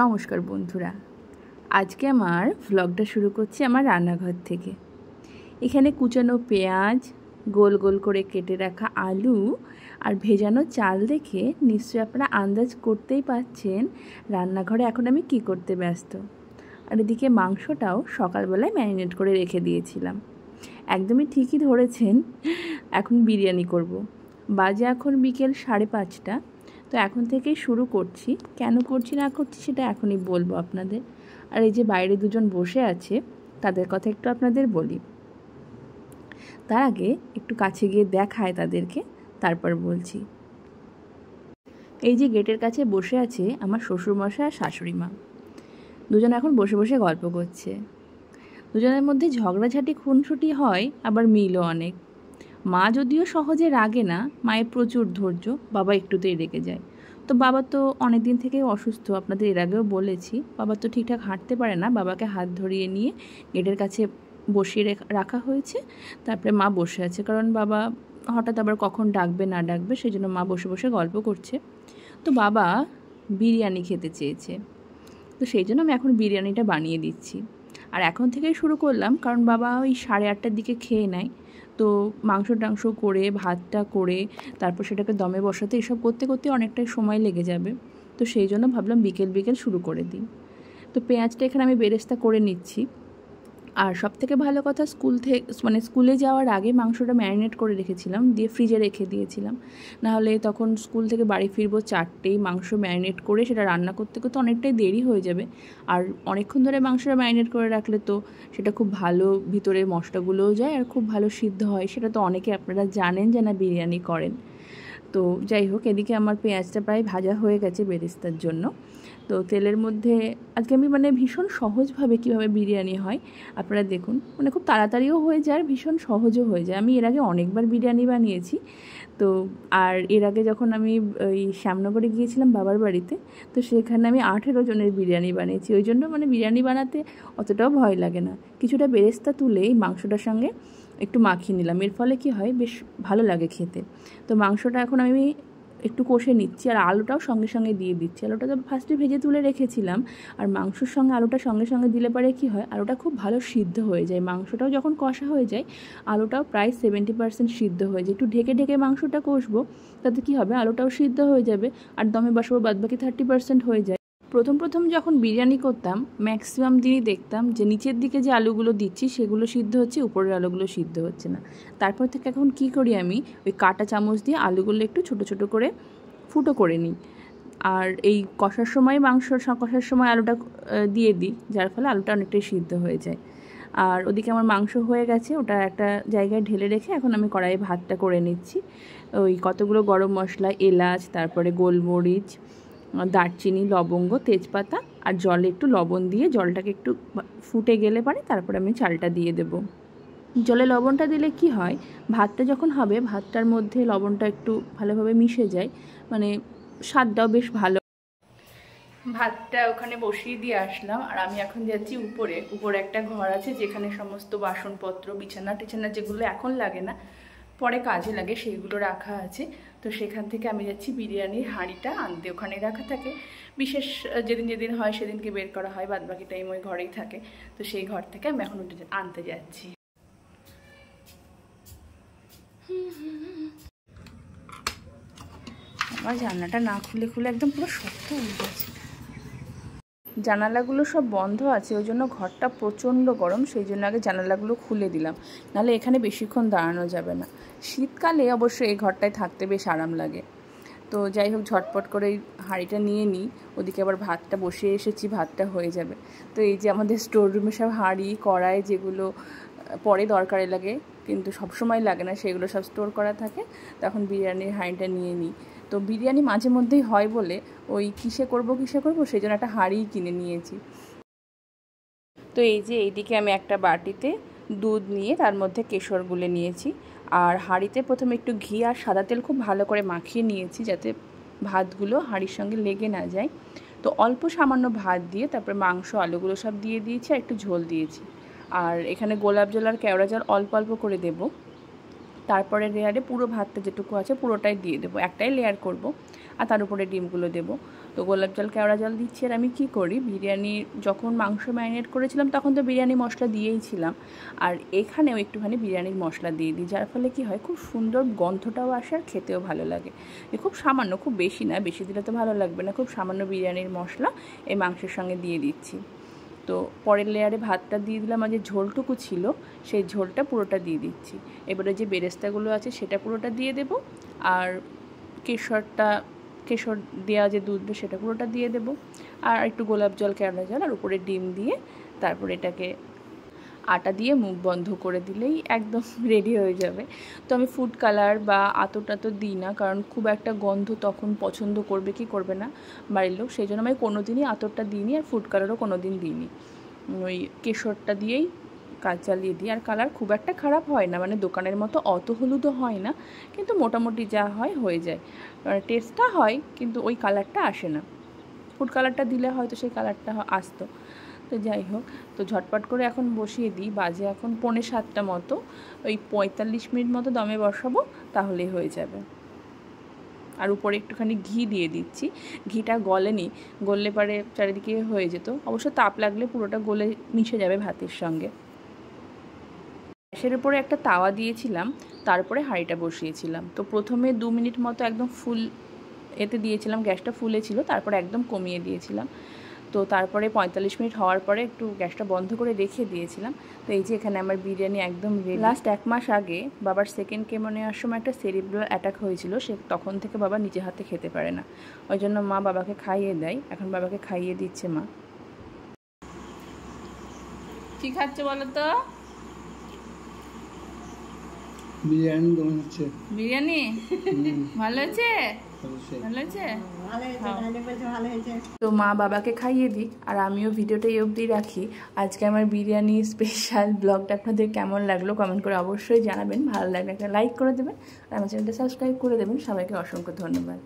নমস্কার বন্ধুরা, আজকে আমার ভ্লগটা শুরু করছি আমার রান্নাঘর থেকে। এখানে কুচানো পেঁয়াজ, গোল গোল করে কেটে রাখা আলু আর ভেজানো চাল দেখে নিশ্চয়ই আপনারা আন্দাজ করতেই পারছেন রান্নাঘরে এখন আমি কি করতে ব্যস্ত। আর এদিকে মাংসটাও সকালবেলায় ম্যারিনেট করে রেখে দিয়েছিলাম। একদমই ঠিকই ধরেছেন, এখন বিরিয়ানি করব। বাজে এখন বিকেল 5:30। তো এখন থেকেই শুরু করছি। কেন করছি না করছি সেটা এখনই বলবো আপনাদের। আর এই যে বাইরে দুজন বসে আছে তাদের কথা একটু আপনাদের বলি। তার আগে একটু কাছে গিয়ে দেখায় তাদেরকে, তারপর বলছি। এই যে গেটের কাছে বসে আছে আমার শ্বশুরমশাই আর শাশুড়ি মা। দুজন এখন বসে বসে গল্প করছে। দুজনের মধ্যে ঝগড়াঝাটি খুনসুটি হয়, আবার মিলও অনেক। মা যদিও সহজে রাগে না, মায়ের প্রচুর ধৈর্য, বাবা একটুতেই রেগে যায়। তো বাবা তো অনেক দিন থেকেই অসুস্থ, আপনাদের এর আগেও বলেছি। বাবা তো ঠিকঠাক হাঁটতে পারে না, বাবাকে হাত ধরিয়ে নিয়ে গেটের কাছে বসিয়ে রাখা হয়েছে। তারপরে মা বসে আছে, কারণ বাবা হঠাৎ আবার কখন ডাকবে না ডাকবে, সেই জন্য মা বসে বসে গল্প করছে। তো বাবা বিরিয়ানি খেতে চেয়েছে, তো সেই জন্য আমি এখন বিরিয়ানিটা বানিয়ে দিচ্ছি। আর এখন থেকেই শুরু করলাম, কারণ বাবা ওই 8:30টার দিকে খেয়ে নেয়। তো মাংস টাংস করে ভাতটা করে তারপর সেটাকে দমে বসাতে এসব করতে করতে অনেকটাই সময় লেগে যাবে। তো সেই জন্য ভাবলাম বিকেল বিকেল শুরু করে দিই। তো পেঁয়াজটা এখানে আমি বেরেস্তা করে নিচ্ছি। আর সবথেকে ভালো কথা, স্কুলে যাওয়ার আগে মাংসটা ম্যারিনেট করে রেখেছিলাম, দিয়ে ফ্রিজে রেখে দিয়েছিলাম। নাহলে তখন স্কুল থেকে বাড়ি ফিরবো 4টেই, মাংস ম্যারিনেট করে সেটা রান্না করতে করতে অনেকটাই দেরি হয়ে যাবে। আর অনেকক্ষণ ধরে মাংসটা ম্যারিনেট করে রাখলে তো সেটা খুব ভালো ভিতরে মশলাগুলোও যায় আর খুব ভালো সিদ্ধ হয়। সেটা তো অনেকে আপনারা জানেন যে না বিরিয়ানি করেন। তো যাই হোক, এদিকে আমার পেঁয়াজটা প্রায় ভাজা হয়ে গেছে বেরেস্তার জন্য। তো তেলের মধ্যে আজকে আমি ভীষণ সহজভাবে কীভাবে বিরিয়ানি হয় আপনারা দেখুন। খুব তাড়াতাড়িও হয়ে যায় আর ভীষণ সহজও হয়ে যায়। আমি এর আগে অনেকবার বিরিয়ানি বানিয়েছি। তো আর এর আগে যখন আমি ওই শ্যামনগরে গিয়েছিলাম বাবার বাড়িতে, তো সেখানে আমি 18 জনের বিরিয়ানি বানিয়েছি। ওই জন্য বিরিয়ানি বানাতে অতটাও ভয় লাগে না। কিছুটা বেরেস্তা তুলে এই মাংসটার সঙ্গে একটু মাখিয়ে নিলাম, এর ফলে কি হয়, বেশ ভালো লাগে খেতে। তো মাংসটা এখন আমি একটু কষে নিচ্ছি, আর আলুটাও সঙ্গে সঙ্গে দিয়ে দিচ্ছি। আলুটা তো ফার্স্টে ভেজে তুলে রেখেছিলাম, আর মাংসর সঙ্গে আলুটা সঙ্গে সঙ্গে দিলে পরে কি হয়, আলুটা খুব ভালো সিদ্ধ হয়ে যায়। মাংসটাও যখন কষা হয়ে যায়, আলুটাও প্রায় 70% সিদ্ধ হয়ে যায়। একটু ঢেকে ঢেকে মাংসটা কষবো, তাতে কি হবে, আলুটাও সিদ্ধ হয়ে যাবে আর দমে বসাবো বাদবাকি 30% হয়ে যায়। প্রথম যখন বিরিয়ানি করতাম ম্যাক্সিমাম দিনই দেখতাম যে নিচের দিকে যে আলুগুলো দিচ্ছি সেগুলো সিদ্ধ হচ্ছে, উপরের আলুগুলো সিদ্ধ হচ্ছে না। তারপর থেকে এখন কি করি, আমি ওই কাঁটা চামচ দিয়ে আলুগুলো একটু ছোট ছোট করে ফুটো করে নিই। আর এই কষার সময় কষার সময় আলুটা দিয়ে দিই, যার ফলে আলুটা অনেকটাই সিদ্ধ হয়ে যায়। আর ওদিকে আমার মাংস হয়ে গেছে, ওটা একটা জায়গায় ঢেলে রেখে এখন আমি কড়াইয়ে ভাতটা করে নিচ্ছি। ওই কতগুলো গরম মশলা, এলাচ, তারপরে গোলমরিচ, দারচিনি, লবঙ্গ, তেজপাতা আর জলে একটু লবণ দিয়ে জলটাকে একটু ফুটে গেলে পরে তারপরে আমি চালটা দিয়ে দেব। জলে লবণটা দিলে কি হয়, ভাতটা যখন হবে ভাতটার মধ্যে লবণটা একটু ভালোভাবে মিশে যায়, স্বাদটাও বেশ ভালো। ভাতটা ওখানে বসিয়ে দিয়ে আসলাম, আর আমি এখন যাচ্ছি উপরে একটা ঘর আছে যেখানে সমস্ত বাসনপত্র, বিছানা টিছানা যেগুলো এখন লাগে না পরে কাজে লাগে সেইগুলো রাখা আছে। তো সেখান থেকে আমি যাচ্ছি বিরিয়ানির হাঁড়িটা আনতে। ওখানে রাখা থাকে, বিশেষ যেদিন যেদিন হয় সেদিনকে বের করা হয়, বাদবাকি টাইম ওই ঘরেই থাকে। তো সেই ঘর থেকে আমি এখন আনতে যাচ্ছি। আমার জানলাটা না খুলে একদম পুরো শক্ত হয়ে গেছে। জানালাগুলো সব বন্ধ আছে, ওই জন্য ঘরটা প্রচণ্ড গরম, সেই জন্য আগে জানালাগুলো খুলে দিলাম, নাহলে এখানে বেশিক্ষণ দাঁড়ানো যাবে না। শীতকালে অবশ্যই এই ঘরটায় থাকতে বেশ আরাম লাগে। তো যাই হোক, ঝটপট করে এই হাঁড়িটা নিয়ে নিই, ওদিকে আবার ভাতটা বসিয়ে এসেছি, ভাতটা হয়ে যাবে। তো এই যে আমাদের স্টোর রুমে সব হাঁড়ি কড়াই যেগুলো পরে দরকারে লাগে কিন্তু সবসময় লাগে না, সেগুলো সব স্টোর করা থাকে। তখন বিরিয়ানির হাঁড়িটা নিয়ে নিই। তো বিরিয়ানি মাঝে মধ্যেই হয় বলে ওই কিসে করব সেই জন্য একটা হাঁড়িই কিনে নিয়েছি। তো এই যে এইদিকে আমি একটা বাটিতে দুধ নিয়ে তার মধ্যে কেশর গুলে নিয়েছি, আর হাঁড়িতে প্রথমে একটু ঘি আর সাদা তেল খুব ভালো করে মাখিয়ে নিয়েছি যাতে ভাতগুলো হাঁড়ির সঙ্গে লেগে না যায়। তো অল্প সামান্য ভাত দিয়ে তারপরে মাংস আলুগুলো সব দিয়ে দিয়েছি আর একটু ঝোল দিয়েছি। আর এখানে গোলাপ জল আর কেওড়া জল অল্প অল্প করে দেব। তারপরে লেয়ারে পুরো ভাতটা যেটুকু আছে পুরোটাই দিয়ে দেবো, একটাই লেয়ার করব, আর তার উপরে ডিমগুলো দেবো। তো গোলাপ জল কেওড়া জল দিচ্ছি। আর আমি কি করি, বিরিয়ানি যখন মাংস ম্যারিনেট করেছিলাম তখন তো বিরিয়ানি মশলা দিয়েইছিলাম, আর এখানেও একটুখানি বিরিয়ানির মশলা দিয়ে দিই, যার ফলে কি হয় খুব সুন্দর গন্ধটাও আসে আর খেতেও ভালো লাগে। খুব সামান্য, খুব বেশি না, বেশি দিলে তো ভালো লাগবে না, খুব সামান্য বিরিয়ানির মশলা এই মাংসের সঙ্গে দিয়ে দিচ্ছি। তো পরের লেয়ারে ভাতটা দিয়ে দিলাম, আর যে ঝোলটুকু ছিল সেই ঝোলটা পুরোটা দিয়ে দিচ্ছি। এবারে যে বেরেস্তাগুলো আছে সেটা পুরোটা দিয়ে দেব, আর কেশর দেওয়া যে দুধটা সেটা পুরোটা দিয়ে দেব, আর একটু গোলাপ জল কেওড়া জল, আর উপরে ডিম দিয়ে তারপর এটাকে আটা দিয়ে মুখ বন্ধ করে দিলেই একদম রেডি হয়ে যাবে। তো আমি ফুড কালার বা আতর টাতর দিই না, কারণ খুব একটা গন্ধ তখন পছন্দ করবে কি করবে না বাড়ির লোক, সেই জন্য আমি কোনো দিনই আতরটা দিইনি, আর ফুড কালারও কোনো দিন দিইনি। ওই কেশরটা দিয়েই কাজ চালিয়ে দিই। আর কালার খুব একটা খারাপ হয় না, মানে দোকানের মতো অত হলুদও হয় না, কিন্তু মোটামুটি যা হয় হয়ে যায়। টেস্টটা হয় কিন্তু ওই কালারটা আসে না। ফুড কালারটা দিলে হয়তো সেই কালারটা আসতো। তো যাই হোক, তো ঝটপট করে এখন বসিয়ে দিই, বাজে এখন 6:45 মতো, ওই 45 মিনিট মতো দমে বসাবো, তাহলেই হয়ে যাবে। আর উপরে একটুখানি ঘি দিয়ে দিচ্ছি, ঘিটা গলেনি, গললে পারে চারিদিকে হয়ে যেত, অবশ্য তাপ লাগলে পুরোটা গলে মিশে যাবে ভাতের সঙ্গে। গ্যাসের উপরে একটা তাওয়া দিয়েছিলাম, তারপরে হাঁড়িটা বসিয়েছিলাম। তো প্রথমে 2 মিনিট মতো একদম ফুল এতে দিয়েছিলাম, গ্যাসটা ফুলে ছিল, তারপরে একদম কমিয়ে দিয়েছিলাম। তো তারপরে 45 মিনিট হওয়ার পরে একটু গ্যাসটা বন্ধ করে রেখে দিয়েছিলাম। তো এই যে এখানে আমার বিরিয়ানি একদম রেডি। লাস্ট 1 মাস আগে বাবার সেকেন্ড কেমো নেওয়ার সময় একটা সেরিব্রাল অ্যাটাক হয়েছিল, সে তখন থেকে বাবা নিজে হাতে খেতে পারে না, ওই জন্য মা বাবাকে খাইয়ে দেয়, এখন বাবাকে খাইয়ে দিচ্ছে মা। কি খাচ্ছে বলো তো? বিরিয়ানি কেমন হচ্ছে? বিরিয়ানি ভালো হয়েছে, ভালো হয়েছে। তো মা বাবাকে খাইয়ে দিক, আর আমিও ভিডিওটা এই অবধি রাখি। আজকে আমার বিরিয়ানি স্পেশাল ব্লগটা আপনাদের কেমন লাগলো কমেন্ট করে অবশ্যই জানাবেন। ভালো লাগলে একটা লাইক করে দেবেন, আর আমার চ্যানেলটা সাবস্ক্রাইব করে দেবেন। সবাইকে অসংখ্য ধন্যবাদ।